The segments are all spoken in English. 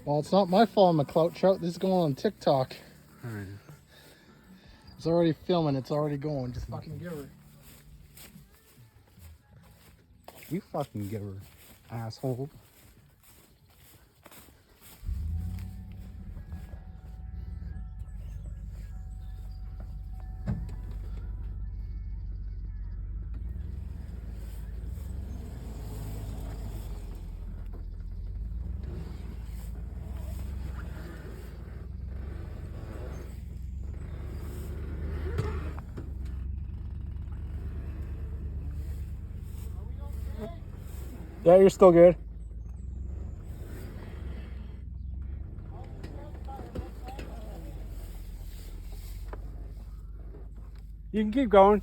Well, it's not my fault I'm a clout trout. This is going on TikTok. Alright. It's already filming. It's already going. Just fucking give her. You fucking give her, asshole. Yeah, you're still good. You can keep going.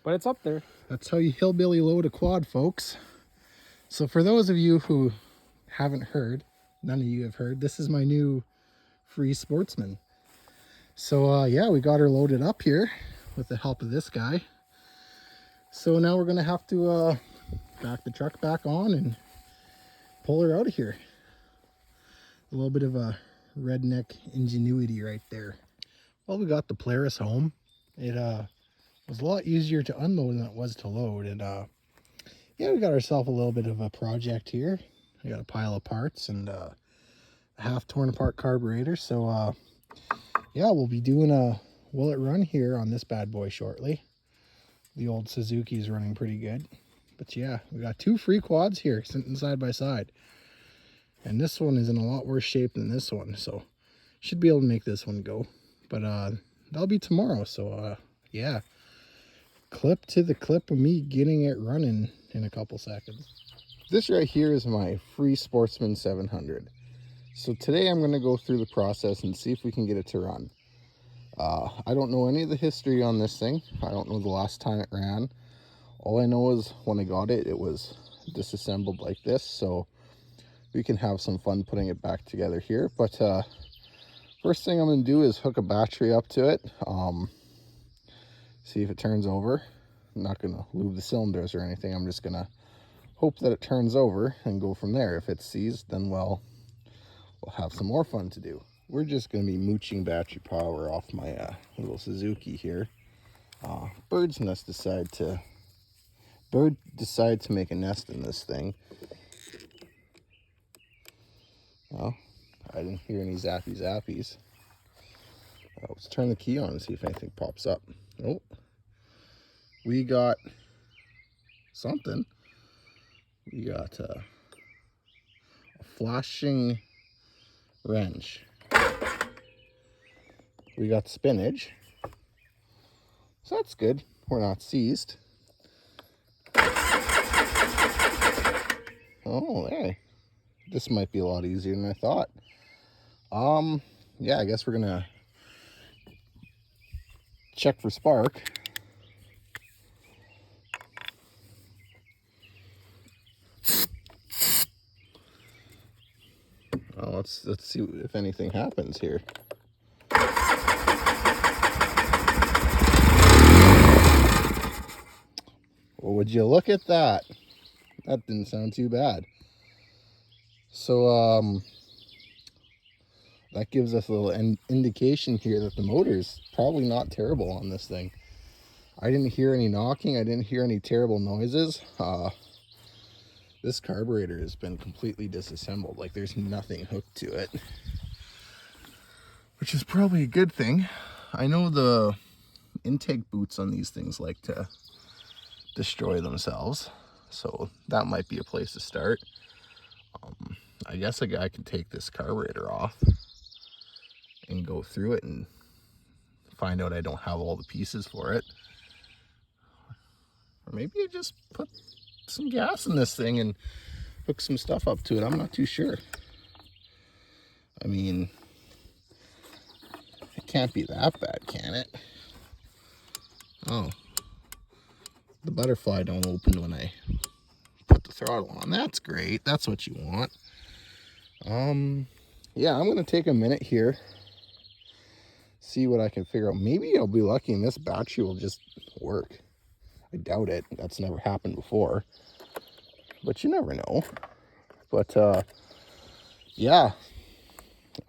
But it's up there. That's how you hillbilly load a quad, folks. So for those of you who haven't heard, none of you have heard, this is my new free Sportsman. So yeah, we got her loaded up here with the help of this guy. So now we're gonna have to back the truck back on and pull her out of here. A little bit of a redneck ingenuity right there. Well, we got the Polaris home. It was a lot easier to unload than it was to load. And yeah, we got ourselves a little bit of a project here. We got a pile of parts and a half torn apart carburetor. So yeah, we'll be doing a will it run here on this bad boy shortly. The old Suzuki is running pretty good. But yeah, we got two free quads here sitting side by side. And this one is in a lot worse shape than this one. So should be able to make this one go. But that'll be tomorrow. So yeah. Clip to the clip of me getting it running in a couple seconds. This right here is my free Sportsman 700. So today I'm going to go through the process and see if we can get it to run. I don't know any of the history on this thing. I don't know the last time it ran. All I know is when I got it, it was disassembled like this. So we can have some fun putting it back together here. But first thing I'm going to do is hook a battery up to it. See if it turns over. I'm not going to lube the cylinders or anything. I'm just going to hope that it turns over and go from there. If it's seized, then well, we'll have some more fun to do. We're just going to be mooching battery power off my little Suzuki here. Bird decided to make a nest in this thing. Well, I didn't hear any zappies. Let's turn the key on and see if anything pops up. Oh, we got something. We got a flashing wrench. We got spinach. So that's good. We're not seized. Oh, hey. This might be a lot easier than I thought. Yeah, I guess we're gonna check for spark. Well, let's see if anything happens here. Well, would you look at that? That didn't sound too bad. So that gives us a little indication here that the motor's probably not terrible on this thing. I didn't hear any knocking. I didn't hear any terrible noises. This carburetor has been completely disassembled. Like, there's nothing hooked to it, which is probably a good thing. I know the intake boots on these things like to destroy themselves, so that might be a place to start. I guess a guy could take this carburetor off and go through it and find out I don't have all the pieces for it. Or maybe I just put some gas in this thing and hook some stuff up to it. I'm not too sure. I mean, it can't be that bad, can it? Oh, the butterfly don't open when I put the throttle on. That's great. That's what you want. Yeah, I'm gonna take a minute here see what I can figure out. Maybe I'll be lucky and this battery will just work. I doubt it. That's never happened before. But you never know. But yeah,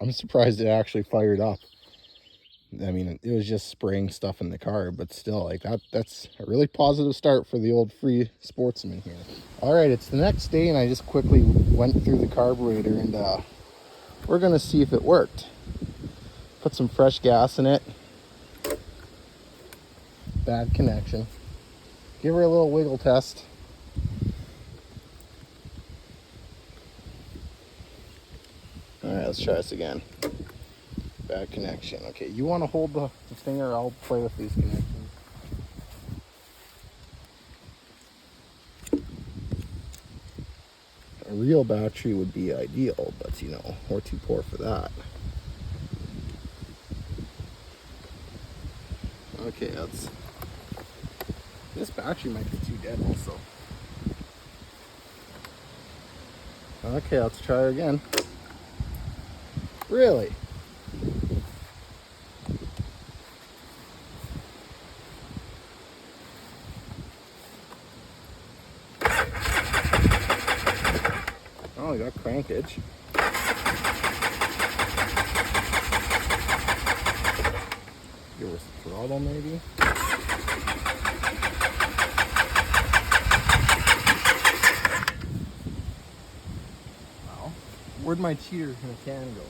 I'm surprised it actually fired up. I mean, it was just spraying stuff in the car, but still, like that's a really positive start for the old free sportsman here. All right, it's the next day, and I just quickly went through the carburetor, and we're gonna see if it worked. Put some fresh gas in it. Bad connection. Give her a little wiggle test. All right, let's try this again. Bad connection. Okay, you want to hold the thing, or I'll play with these connections. A real battery would be ideal, but you know, we're too poor for that. Okay, this battery might be too dead also. Okay, let's try again. Really? Oh, I got crankage. Give her some throttle maybe. Wow. Where'd my cheater in the can go?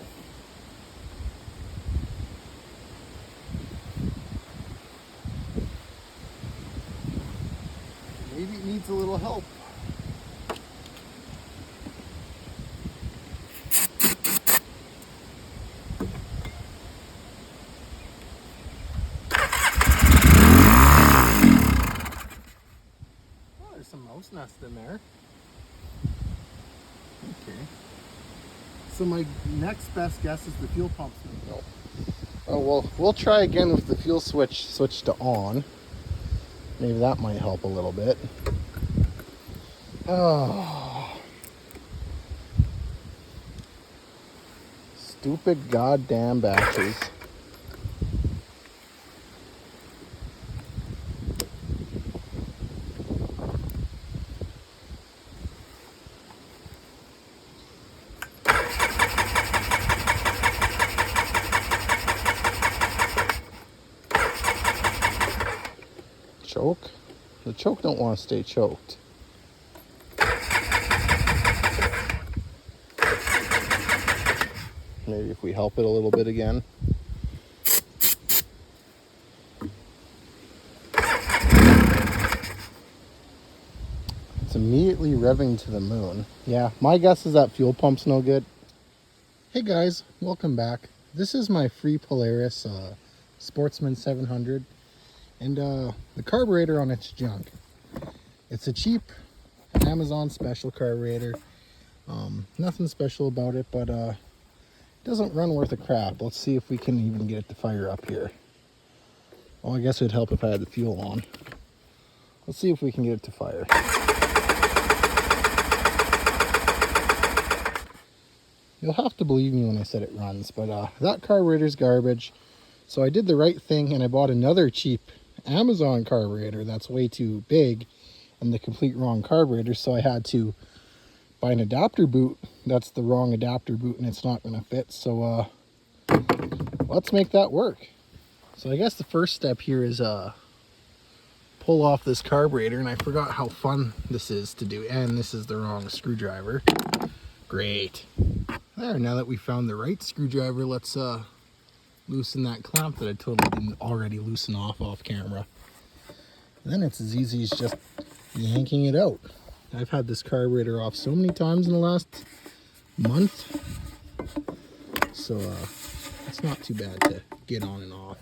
Maybe it needs a little help. Oh, there's some mouse nest in there. Okay. So my next best guess is the fuel pump's no. Oh well, we'll try again with the fuel switch to on. Maybe that might help a little bit. Oh. Stupid goddamn batteries. Choke? The choke don't want to stay choked. Maybe if we help it a little bit again. It's immediately revving to the moon. Yeah, my guess is that fuel pump's no good. Hey guys, welcome back. This is my free Polaris Sportsman 700. And the carburetor on it's junk. It's a cheap Amazon special carburetor. Nothing special about it, but it doesn't run worth a crap. Let's see if we can even get it to fire up here. Well, I guess it would help if I had the fuel on. Let's see if we can get it to fire. You'll have to believe me when I said it runs, but that carburetor's garbage. So I did the right thing and I bought another cheap Amazon carburetor that's way too big and the complete wrong carburetor, so I had to buy an adapter boot that's the wrong adapter boot and it's not going to fit. So let's make that work. So I guess the first step here is pull off this carburetor, and I forgot how fun this is to do, and this is the wrong screwdriver. Great. There, now that we found the right screwdriver, let's loosen that clamp that I totally didn't already loosen off camera. And then it's as easy as just yanking it out. I've had this carburetor off so many times in the last month, so it's not too bad to get on and off.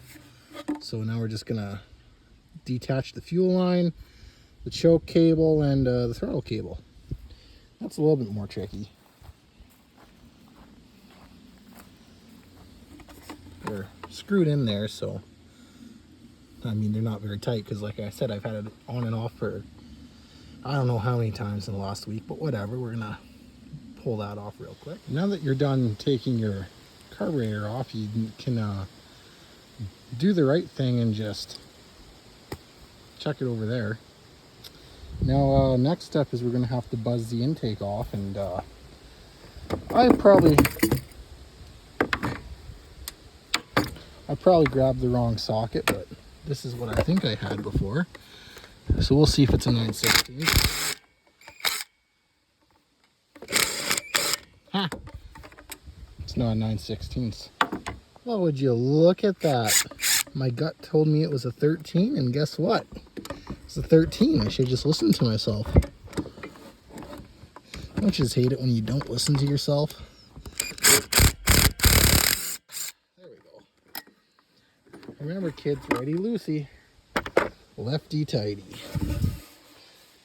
So now we're just gonna detach the fuel line, the choke cable, and the throttle cable. That's a little bit more tricky. They're screwed in there, so I mean they're not very tight because, like I said, I've had it on and off for I don't know how many times in the last week, but whatever. We're gonna pull that off real quick. Now that you're done taking your carburetor off, you can do the right thing and just check it over there. Now, next step is we're going to have to buzz the intake off, and I probably grabbed the wrong socket, but this is what I think I had before. So we'll see if it's a 9/16. Ha! It's not a 9/16. Well, would you look at that? My gut told me it was a 13, and guess what? It's a 13. I should just listen to myself. Don't you just hate it when you don't listen to yourself? There we go. Remember, kids, righty loosey, lefty tighty.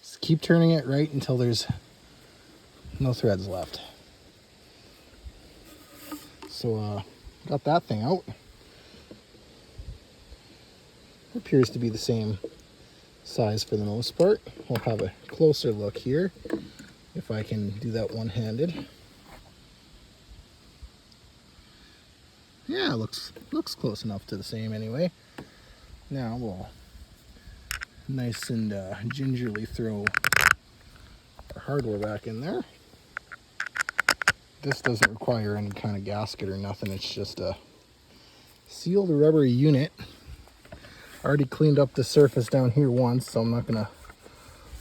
Just keep turning it right until there's no threads left. So, got that thing out. It appears to be the same size for the most part. We'll have a closer look here if I can do that one-handed. Yeah, looks close enough to the same anyway. Now we'll nice and gingerly throw our hardware back in there. This doesn't require any kind of gasket or nothing. It's just a sealed rubber unit. I already cleaned up the surface down here once, so I'm not gonna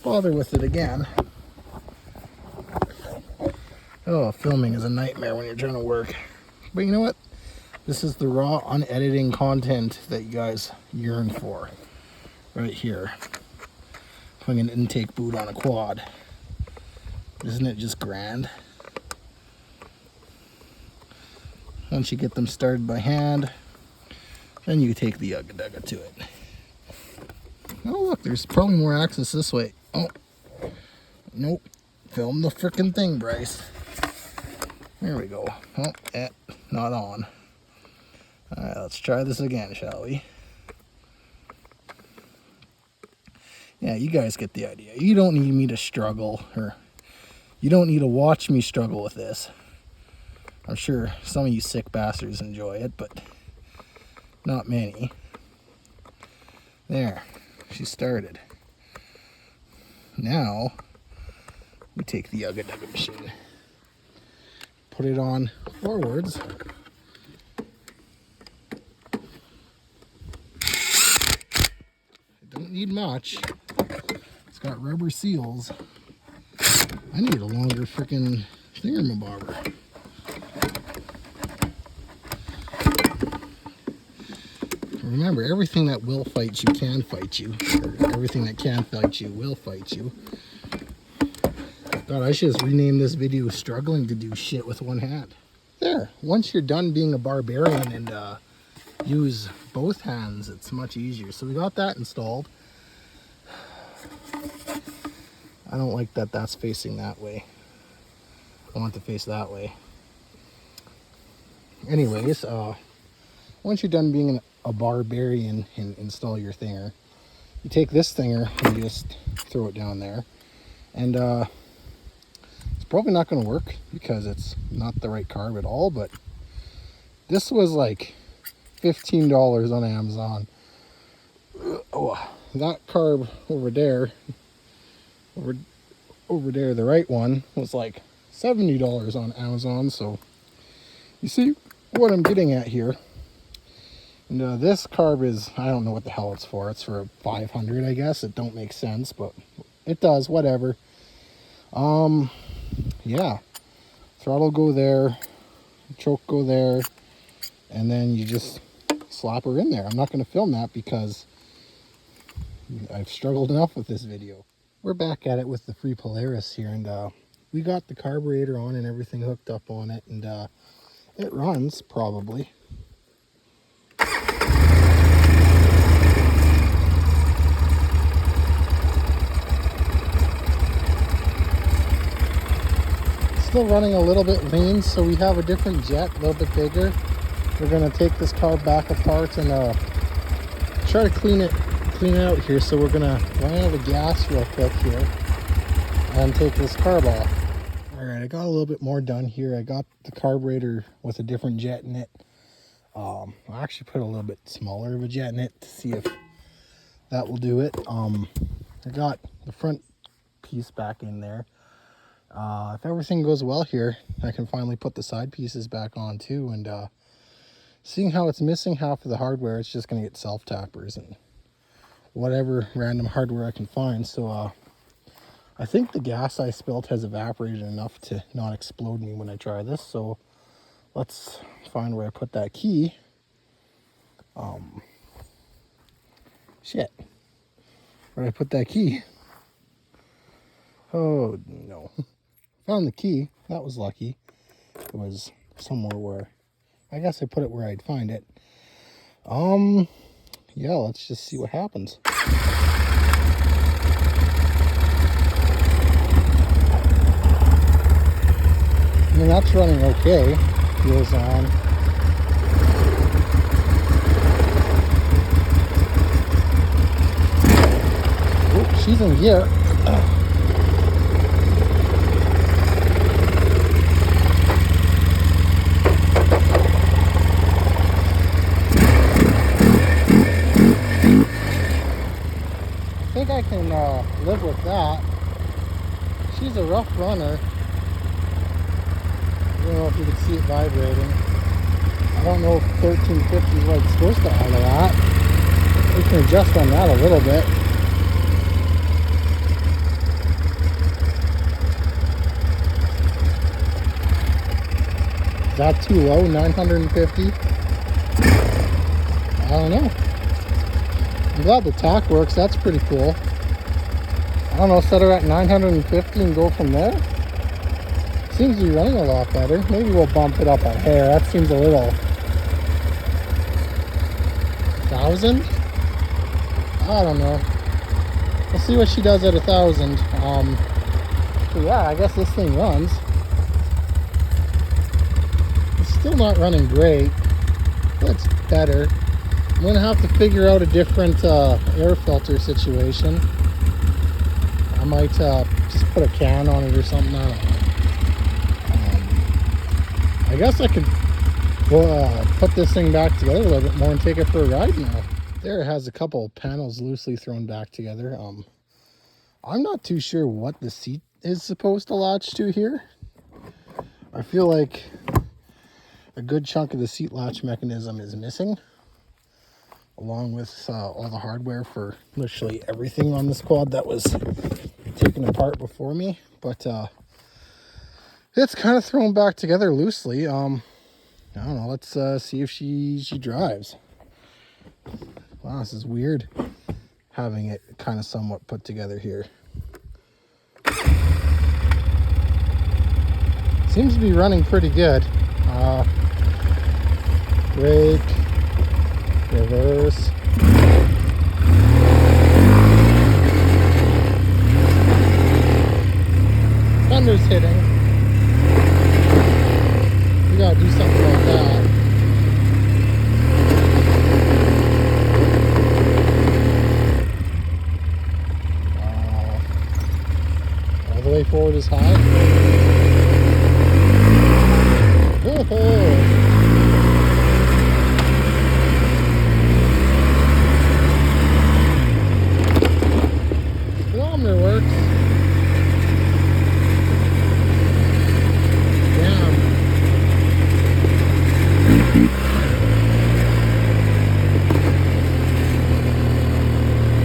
bother with it again. Oh, filming is a nightmare when you're trying to work. But you know what? This is the raw, unedited content that you guys yearn for. Right here. Putting an intake boot on a quad. Isn't it just grand? Once you get them started by hand, then you take the ugga-dugga to it. Oh look, there's probably more access this way. Oh, nope. Film the frickin' thing, Bryce. There we go. Oh, not on. Alright, let's try this again, shall we? Yeah, you guys get the idea. You don't need me to struggle, or you don't need to watch me struggle with this. I'm sure some of you sick bastards enjoy it, but not many. There, she started. Now, we take the ugga-dugga machine, put it on forwards. I don't need much. It's got rubber seals. I need a longer frickin' thingamabobber. Remember, everything that will fight you can fight you. Or everything that can fight you will fight you. God, I should just rename this video Struggling to Do Shit with One Hand. There. Once you're done being a barbarian and use both hands, it's much easier. So we got that installed. I don't like that that's facing that way. I want it to face that way. Anyways, once you're done being a barbarian and install your thinger, you take this thinger and just throw it down there. And it's probably not going to work because it's not the right carb at all, but this was like $15 on Amazon. Oh, that carb over there, over there, the right one, was like $70 on Amazon. So you see what I'm getting at here. And this carb is, I don't know what the hell it's for. It's for 500, I guess. It don't make sense, but it does, whatever. Yeah, throttle go there, choke go there, and then you just slap her in there. I'm not going to film that because I've struggled enough with this video. We're back at it with the free Polaris here, and we got the carburetor on and everything hooked up on it, and it runs probably. Still running a little bit lean, so we have a different jet, a little bit bigger. We're gonna take this carb back apart and try to clean it out here. So we're gonna run out of gas real quick here and take this carb off. All right, I got a little bit more done here. I got the carburetor with a different jet in it I actually put a little bit smaller of a jet in it to see if that will do it. I got the front piece back in there. If everything goes well here, I can finally put the side pieces back on too. And seeing how it's missing half of the hardware, it's just going to get self-tappers and whatever random hardware I can find. So I think the gas I spilled has evaporated enough to not explode me when I try this. So let's find where I put that key. Shit. Where did I put that key? Oh, no. Found the key. That was lucky. It was somewhere where... I guess I put it where I'd find it. Yeah, let's just see what happens. I mean, that's running okay. Wheels on. Oh, she's in gear. I think I can live with that. She's a rough runner. I don't know if you can see it vibrating. I don't know if 1350 is what it's supposed to auto at. We can adjust on that a little bit. Is that too low? 950? I don't know. I'm glad the tach works. That's pretty cool. I don't know, set her at 950 and go from there. Seems to be running a lot better. Maybe we'll bump it up a hair. That seems a little... 1,000? I don't know. We'll see what she does at 1,000. So yeah, I guess this thing runs. It's still not running great, but it's better. I'm gonna have to figure out a different air filter situation. I might just put a can on it or something. I don't know. I guess I could put this thing back together a little bit more and take it for a ride now. There, it has a couple panels loosely thrown back together. I'm not too sure what the seat is supposed to latch to here. I feel like a good chunk of the seat latch mechanism is missing, along with all the hardware for literally everything on this quad that was taken apart before me. But it's kind of thrown back together loosely. I don't know. Let's see if she drives. Wow, this is weird having it kind of somewhat put together here. Seems to be running pretty good. Brake, reverse. Fender's hitting. We gotta do something like that. All the way forward is high. Whoa. Speedometer works. Damn.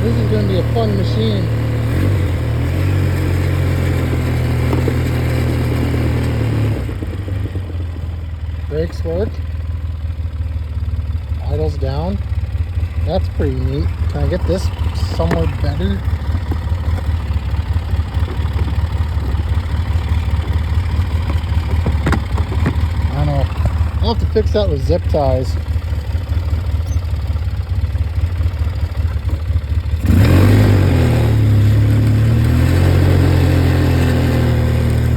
This is going to be a fun machine. Brakes work. Idle's down. That's pretty neat. Can I get this somewhat better? I don't know. I'll have to fix that with zip ties.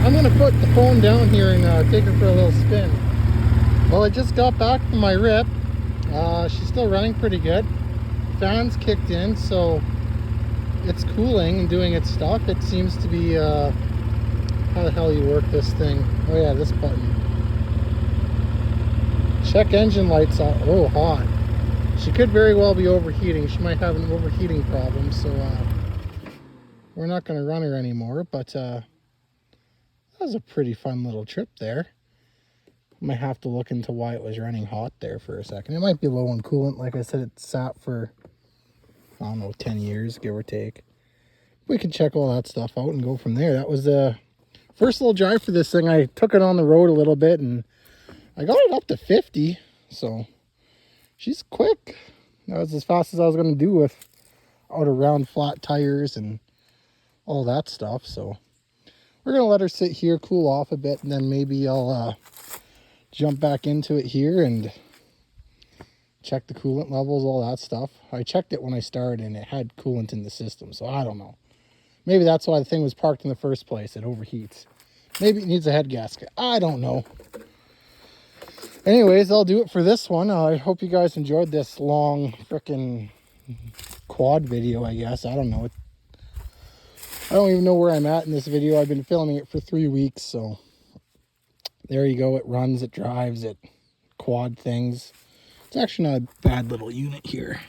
I'm gonna put the phone down here and take her for a little spin. Well, I just got back from my rip. She's still running pretty good. Fans kicked in, so it's cooling and doing its stuff. It seems to be, how the hell you work this thing? Oh yeah, this button. Check engine lights out. Oh, hot. She could very well be overheating. She might have an overheating problem, so we're not going to run her anymore. But that was a pretty fun little trip there. Might have to look into why it was running hot there for a second. It might be low on coolant. Like I said, it sat for, I don't know, 10 years, give or take. We can check all that stuff out and go from there. That was the first little drive for this thing. I took it on the road a little bit, and I got it up to 50, so she's quick. That was as fast as I was going to do with out around flat tires and all that stuff. So we're going to let her sit here, cool off a bit, and then maybe I'll jump back into it here and check the coolant levels, all that stuff. I checked it when I started, and it had coolant in the system, so I don't know. Maybe that's why the thing was parked in the first place. It overheats. Maybe it needs a head gasket. I don't know. Anyways, I'll do it for this one. I hope you guys enjoyed this long frickin' quad video, I guess. I don't know. I don't even know where I'm at in this video. I've been filming it for 3 weeks, so there you go. It runs, it drives, it quad things. It's actually not a bad little unit here.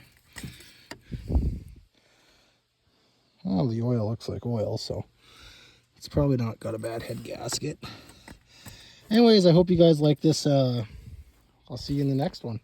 Well, the oil looks like oil, so it's probably not got a bad head gasket. Anyways, I hope you guys like this. I'll see you in the next one.